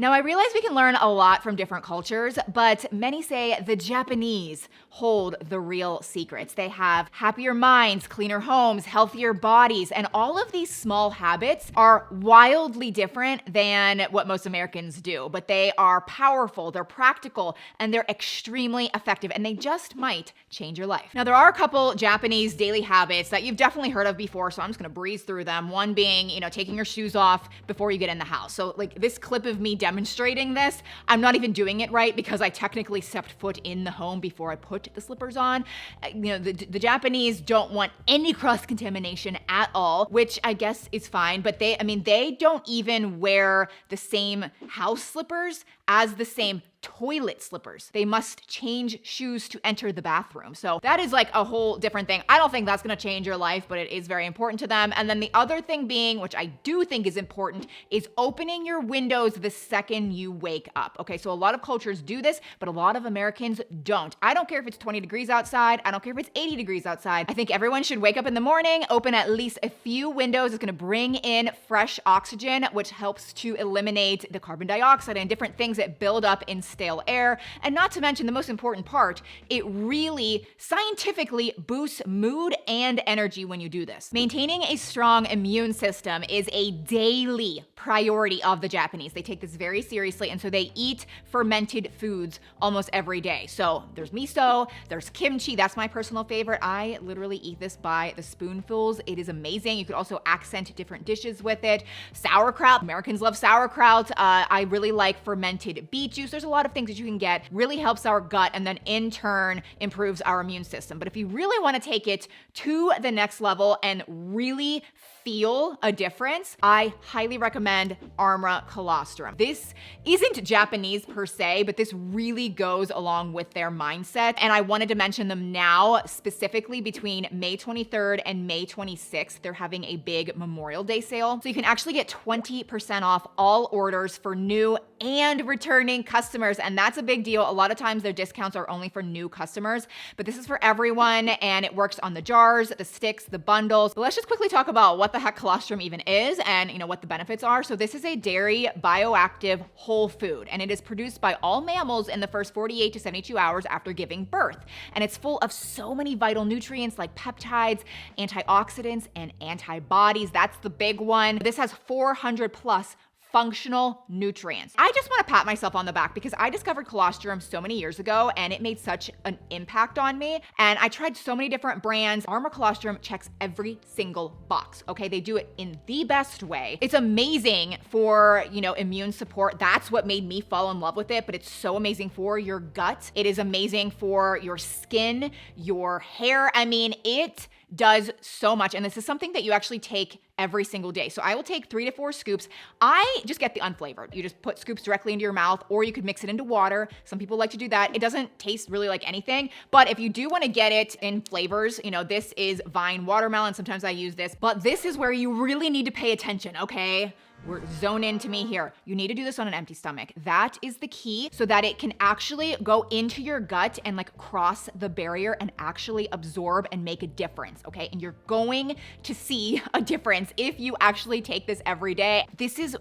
Now, I realize we can learn a lot from different cultures, but many say the Japanese hold the real secrets. They have happier minds, cleaner homes, healthier bodies, and all of these small habits are wildly different than what most Americans do, but they are powerful, they're practical, and they're extremely effective, and they just might change your life. Now, there are a couple Japanese daily habits that you've definitely heard of before, so I'm just gonna breeze through them. One being, taking your shoes off before you get in the house. So like this clip of me demonstrating this, I'm not even doing it right because I technically stepped foot in the home before I put the slippers on. The Japanese don't want any cross-contamination at all, which I guess is fine, but they don't even wear the same house slippers as the same toilet slippers. They must change shoes to enter the bathroom. So that is like a whole different thing. I don't think that's gonna change your life, but it is very important to them. And then the other thing being, which I do think is important, is opening your windows the second you wake up. Okay, so a lot of cultures do this, but a lot of Americans don't. I don't care if it's 20 degrees outside. I don't care if it's 80 degrees outside. I think everyone should wake up in the morning, open at least a few windows. It's gonna bring in fresh oxygen, which helps to eliminate the carbon dioxide and different things that build up in stale air. And not to mention the most important part, it really scientifically boosts mood and energy when you do this. Maintaining a strong immune system is a daily priority of the Japanese. They take this very seriously, and so they eat fermented foods almost every day. So there's miso, there's kimchi, that's my personal favorite. I literally eat this by the spoonfuls. It is amazing. You could also accent different dishes with it. Sauerkraut, Americans love sauerkraut. I really like fermented beet juice. There's a lot of things that you can get, really helps our gut, and then in turn improves our immune system. But if you really want to take it to the next level and really feel a difference, I highly recommend Armra Colostrum. This isn't Japanese per se, but this really goes along with their mindset. And I wanted to mention them now, specifically between May 23rd and May 26th. They're having a big Memorial Day sale. So you can actually get 20% off all orders for new and returning customers. And that's a big deal. A lot of times their discounts are only for new customers, but this is for everyone, and it works on the jars, the sticks, the bundles. But let's just quickly talk about what the heck colostrum even is and what the benefits are. So this is a dairy bioactive whole food, and it is produced by all mammals in the first 48 to 72 hours after giving birth. And it's full of so many vital nutrients like peptides, antioxidants, and antibodies. That's the big one. This has 400 plus functional nutrients. I just want to pat myself on the back because I discovered colostrum so many years ago and it made such an impact on me. And I tried so many different brands. Armra Colostrum checks every single box. Okay, they do it in the best way. It's amazing for, immune support. That's what made me fall in love with it, but it's so amazing for your gut. It is amazing for your skin, your hair. It does so much. And this is something that you actually take every single day. So I will take 3 to 4 scoops. I just get the unflavored. You just put scoops directly into your mouth, or you could mix it into water. Some people like to do that. It doesn't taste really like anything, but if you do want to get it in flavors, this is vine watermelon. Sometimes I use this, but this is where you really need to pay attention, okay? Zone into me here. You need to do this on an empty stomach. That is the key, so that it can actually go into your gut and cross the barrier and actually absorb and make a difference, okay? And you're going to see a difference if you actually take this every day. This is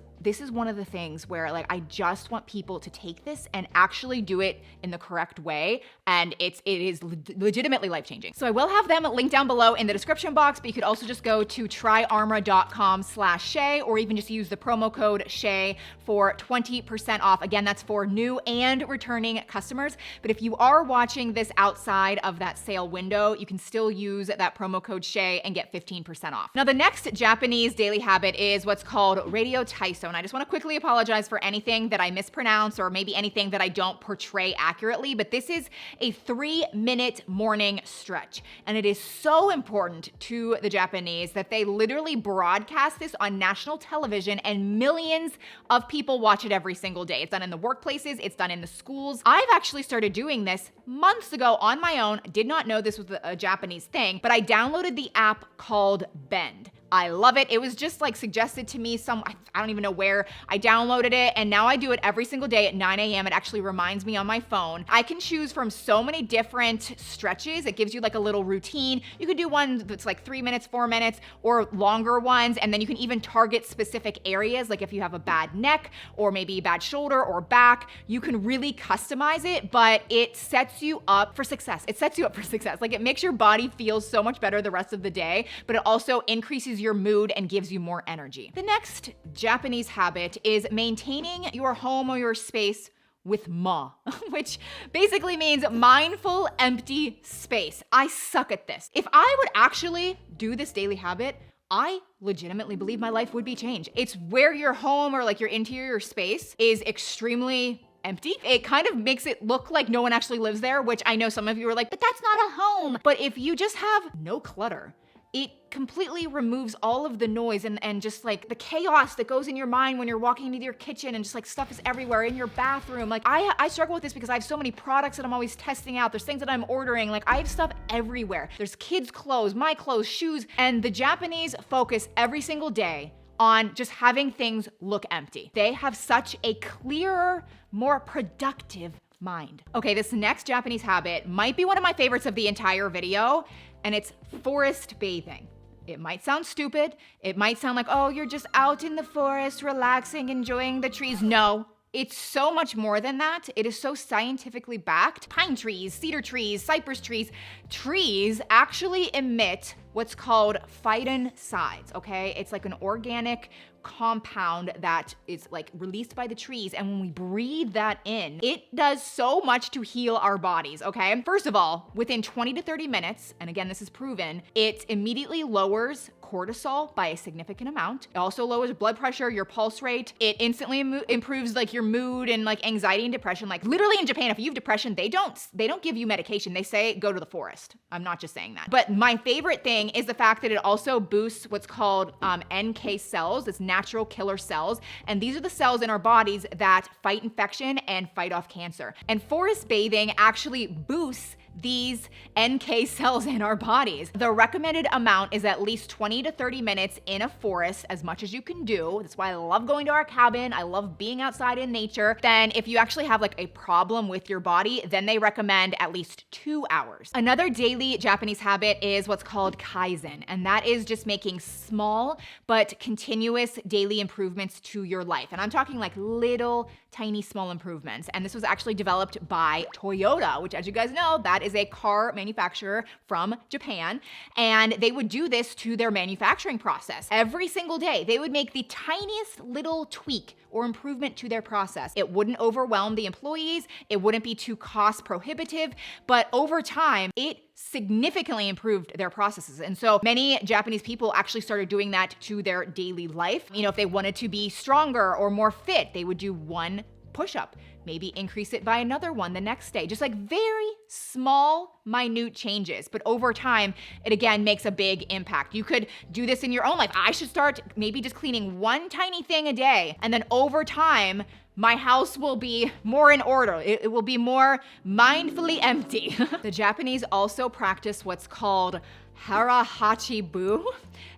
one of the things where I just want people to take this and actually do it in the correct way. And it is legitimately life-changing. So I will have them linked down below in the description box, but you could also just go to tryarmra.com/Shea, or even just use the promo code Shea for 20% off. Again, that's for new and returning customers. But if you are watching this outside of that sale window, you can still use that promo code Shea and get 15% off. Now, the next Japanese daily habit is what's called radio Taisone. I just want to quickly apologize for anything that I mispronounce or maybe anything that I don't portray accurately, but this is a 3-minute morning stretch. And it is so important to the Japanese that they literally broadcast this on national television, and millions of people watch it every single day. It's done in the workplaces, it's done in the schools. I've actually started doing this months ago on my own. Did not know this was a Japanese thing, but I downloaded the app called Bend. I love it. It was just like suggested to me I don't even know where. I downloaded it and now I do it every single day at 9 a.m. It actually reminds me on my phone. I can choose from so many different stretches. It gives you like a little routine. You could do one that's like 3 minutes, 4 minutes, or longer ones. And then you can even target specific areas. Like if you have a bad neck or maybe a bad shoulder or back, you can really customize it, but it sets you up for success. It sets you up for success. Like it makes your body feel so much better the rest of the day, but it also increases your mood and gives you more energy. The next Japanese habit is maintaining your home or your space with ma, which basically means mindful, empty space. I suck at this. If I would actually do this daily habit, I legitimately believe my life would be changed. It's where your home or like your interior space is extremely empty. It kind of makes it look like no one actually lives there, which I know some of you are like, but that's not a home. But if you just have no clutter, it completely removes all of the noise and just like the chaos that goes in your mind when you're walking into your kitchen and just like stuff is everywhere in your bathroom. Like I struggle with this because I have so many products that I'm always testing out. There's things that I'm ordering. Like I have stuff everywhere. There's kids' clothes, my clothes, shoes, and the Japanese focus every single day on just having things look empty. They have such a clearer, more productive mind. Okay, this next Japanese habit might be one of my favorites of the entire video, and it's forest bathing. It might sound stupid. It might sound like, oh, you're just out in the forest, relaxing, enjoying the trees. No, it's so much more than that. It is so scientifically backed. Pine trees, cedar trees, cypress trees actually emit what's called phytoncides, okay? It's like an organic compound that is like released by the trees. And when we breathe that in, it does so much to heal our bodies, okay? First of all, within 20 to 30 minutes, and again, this is proven, it immediately lowers cortisol by a significant amount. It also lowers blood pressure, your pulse rate. It instantly improves like your mood and like anxiety and depression. Like literally in Japan, if you have depression, they don't give you medication. They say go to the forest. I'm not just saying that. But my favorite thing is the fact that it also boosts what's called NK cells. It's natural killer cells. And these are the cells in our bodies that fight infection and fight off cancer. And forest bathing actually boosts these NK cells in our bodies. The recommended amount is at least 20 to 30 minutes in a forest, as much as you can do. That's why I love going to our cabin. I love being outside in nature. Then if you actually have like a problem with your body, then they recommend at least 2 hours. Another daily Japanese habit is what's called Kaizen, and that is just making small but continuous daily improvements to your life. And I'm talking like little tiny small improvements. And this was actually developed by Toyota, which, as you guys know, that is a car manufacturer from Japan. And they would do this to their manufacturing process. Every single day, they would make the tiniest little tweak or improvement to their process. It wouldn't overwhelm the employees. It wouldn't be too cost prohibitive, but over time, it significantly improved their processes. And so many Japanese people actually started doing that to their daily life. You know, if they wanted to be stronger or more fit, they would do one push-up, maybe increase it by another one the next day. Just like very small, minute changes. But over time, it again makes a big impact. You could do this in your own life. I should start maybe just cleaning one tiny thing a day. And then over time, my house will be more in order. It will be more mindfully empty. The Japanese also practice what's called Harashibu,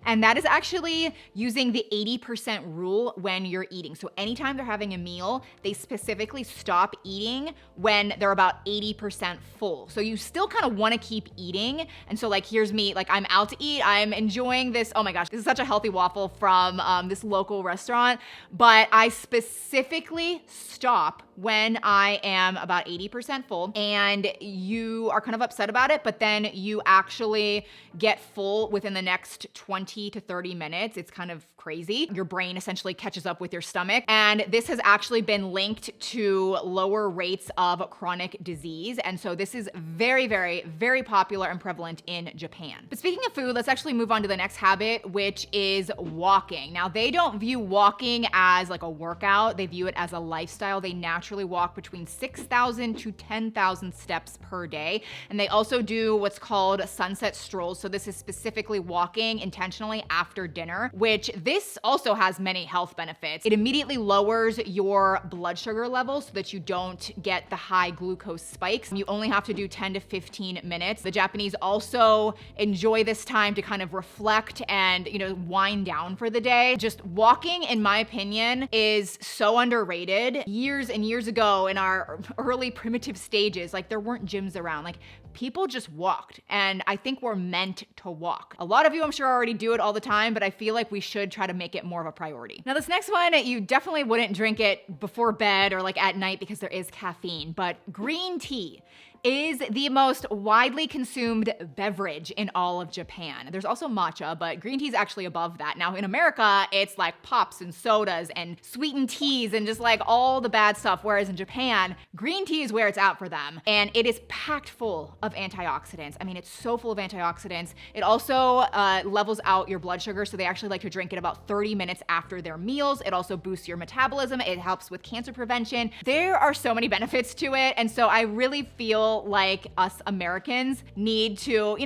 and that is actually using the 80% rule when you're eating. So anytime they're having a meal, they specifically stop eating when they're about 80% full. So you still kind of want to keep eating. And so like, here's me, like I'm out to eat, I'm enjoying this. Oh my gosh, this is such a healthy waffle from this local restaurant, but I specifically stop when I am about 80% full, and you are kind of upset about it, but then you actually get full within the next 20 to 30 minutes. It's kind of crazy. Your brain essentially catches up with your stomach. And this has actually been linked to lower rates of chronic disease. And so this is very, very, very popular and prevalent in Japan. But speaking of food, let's actually move on to the next habit, which is walking. Now, they don't view walking as like a workout. They view it as a lifestyle. They naturally walk between 6,000 to 10,000 steps per day. And they also do what's called sunset strolls. So this is specifically walking intentionally after dinner, which this also has many health benefits. It immediately lowers your blood sugar levels so that you don't get the high glucose spikes. You only have to do 10 to 15 minutes. The Japanese also enjoy this time to kind of reflect and, wind down for the day. Just walking, in my opinion, is so underrated. Years and years ago in our early primitive stages, like there weren't gyms around. Like people just walked, and I think we're meant to walk. A lot of you, I'm sure, already do it all the time, but I feel like we should try to make it more of a priority. Now, this next one, you definitely wouldn't drink it before bed or like at night because there is caffeine, but green tea is the most widely consumed beverage in all of Japan. There's also matcha, but green tea is actually above that. Now in America, it's like pops and sodas and sweetened teas and just like all the bad stuff, whereas in Japan, green tea is where it's at for them. And it is packed full of antioxidants. I mean, it's so full of antioxidants. It also levels out your blood sugar, so they actually like to drink it about 30 minutes after their meals. It also boosts your metabolism. It helps with cancer prevention. There are so many benefits to it, and so I really feel like us Americans need to,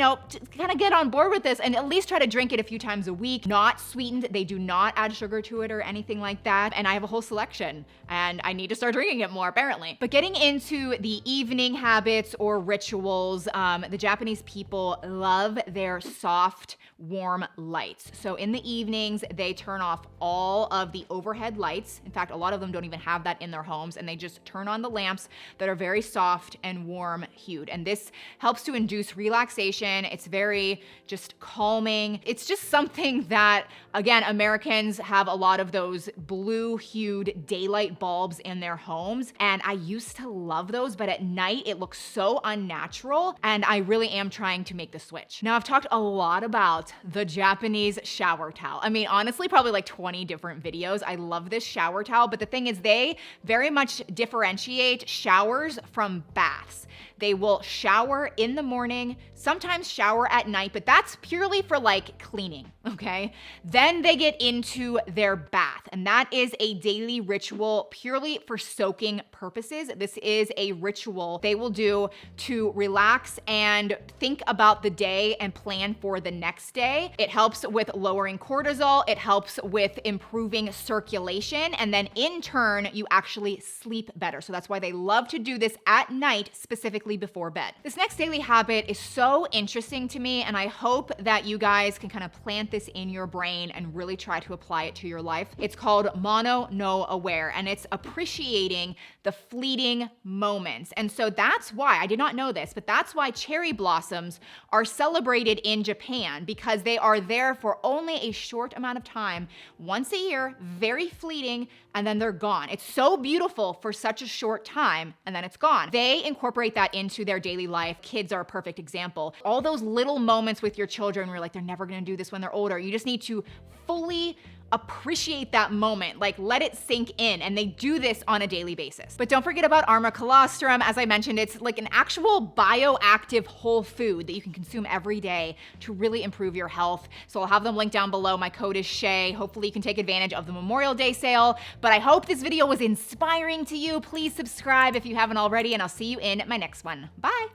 kind of get on board with this and at least try to drink it a few times a week. Not sweetened. They do not add sugar to it or anything like that. And I have a whole selection and I need to start drinking it more apparently. But getting into the evening habits or rituals, the Japanese people love their soft, warm lights. So in the evenings, they turn off all of the overhead lights. In fact, a lot of them don't even have that in their homes, and they just turn on the lamps that are very soft and warm hued. And this helps to induce relaxation. It's very just calming. It's just something that, again, Americans have a lot of those blue hued daylight bulbs in their homes. And I used to love those, but at night it looks so unnatural. And I really am trying to make the switch. Now, I've talked a lot about the Japanese shower towel. I mean, honestly, probably like 20 different videos. I love this shower towel, but the thing is they very much differentiate showers from baths. They will shower in the morning, sometimes shower at night, but that's purely for like cleaning, okay? Then they get into their bath, and that is a daily ritual purely for soaking purposes. This is a ritual they will do to relax and think about the day and plan for the next day. It helps with lowering cortisol, it helps with improving circulation, and then in turn, you actually sleep better. So that's why they love to do this at night, specifically before bed. This next daily habit is so interesting to me, and I hope that you guys can kind of plant this in your brain and really try to apply it to your life. It's called Mono no Aware, and it's appreciating the fleeting moments. And so that's why, I did not know this, but that's why cherry blossoms are celebrated in Japan, because they are there for only a short amount of time, once a year, very fleeting, and then they're gone. It's so beautiful for such a short time, and then it's gone. They incorporate that into their daily life. Kids are a perfect example. All those little moments with your children where you're like, they're never gonna do this when they're older. You just need to fully appreciate that moment, like let it sink in, and they do this on a daily basis. But don't forget about Arma Colostrum. As I mentioned, it's like an actual bioactive whole food that you can consume every day to really improve your health. So I'll have them linked down below. My code is Shea. Hopefully you can take advantage of the Memorial Day sale. But I hope this video was inspiring to you. Please subscribe if you haven't already, and I'll see you in my next one. Bye.